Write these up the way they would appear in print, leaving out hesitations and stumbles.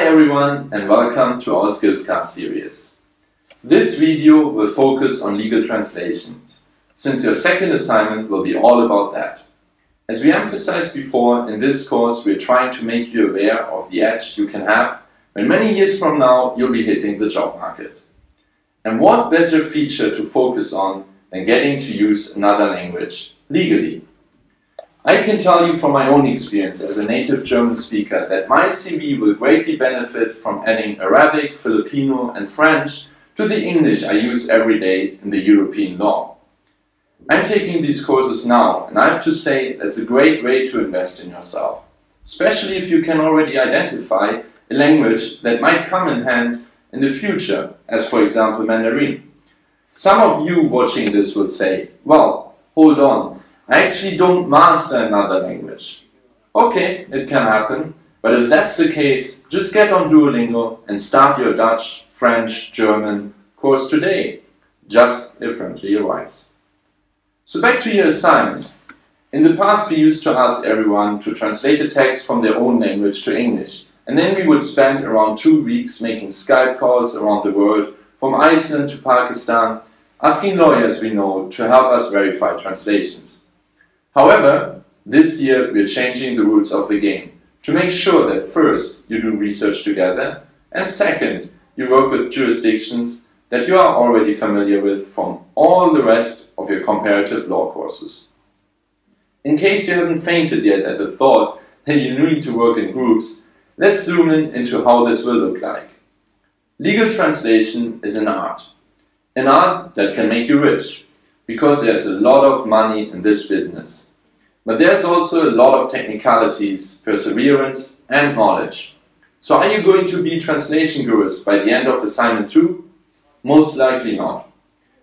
everyone and welcome to our Skillscast series. This video will focus on legal translations, since your second assignment will be all about that. As we emphasized before, in this course we are trying to make you aware of the edge you can have when many years from now you'll be hitting the job market. And what better feature to focus on than getting to use another language legally? I can tell you from my own experience as a native German speaker that my CV will greatly benefit from adding Arabic, Filipino and French to the English I use every day in the European law. I'm taking these courses now and I have to say that's a great way to invest in yourself, especially if you can already identify a language that might come in hand in the future, as for example Mandarin. Some of you watching this will say, well, hold on, I actually don't master another language. Okay, it can happen, but if that's the case, just get on Duolingo and start your Dutch, French, German course today, just differently otherwise. So back to your assignment. In the past we used to ask everyone to translate a text from their own language to English, and then we would spend around 2 weeks making Skype calls around the world, from Iceland to Pakistan, asking lawyers we know to help us verify translations. However, this year we are changing the rules of the game to make sure that first you do research together and second you work with jurisdictions that you are already familiar with from all the rest of your comparative law courses. In case you haven't fainted yet at the thought that you need to work in groups, let's zoom in into how this will look like. Legal translation is an art that can make you rich, because there's a lot of money in this business. But there's also a lot of technicalities, perseverance and knowledge. So are you going to be translation gurus by the end of assignment 2? Most likely not.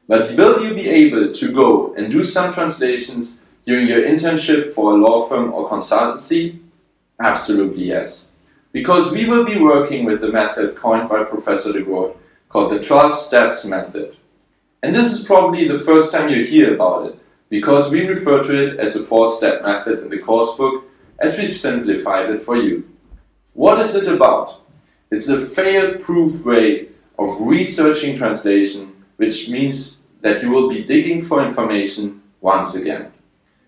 But will you be able to go and do some translations during your internship for a law firm or consultancy? Absolutely yes. Because we will be working with a method coined by Professor de Groot called the 12 steps method. And this is probably the first time you hear about it, because we refer to it as a 4-step method in the coursebook, as we've simplified it for you. What is it about? It's a fail-proof way of researching translation, which means that you will be digging for information once again.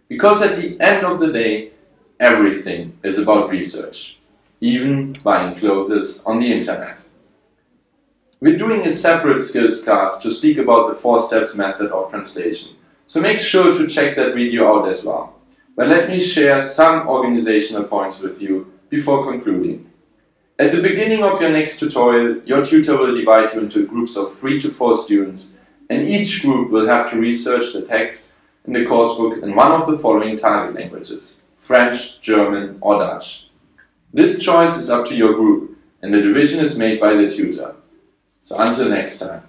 Because at the end of the day, everything is about research, even buying clothes on the internet. We're doing a separate skills class to speak about the 4 steps method of translation, so make sure to check that video out as well. But let me share some organizational points with you before concluding. At the beginning of your next tutorial, your tutor will divide you into groups of 3 to 4 students, and each group will have to research the text in the coursebook in one of the following target languages: French, German or Dutch. This choice is up to your group, and the division is made by the tutor. So until next time.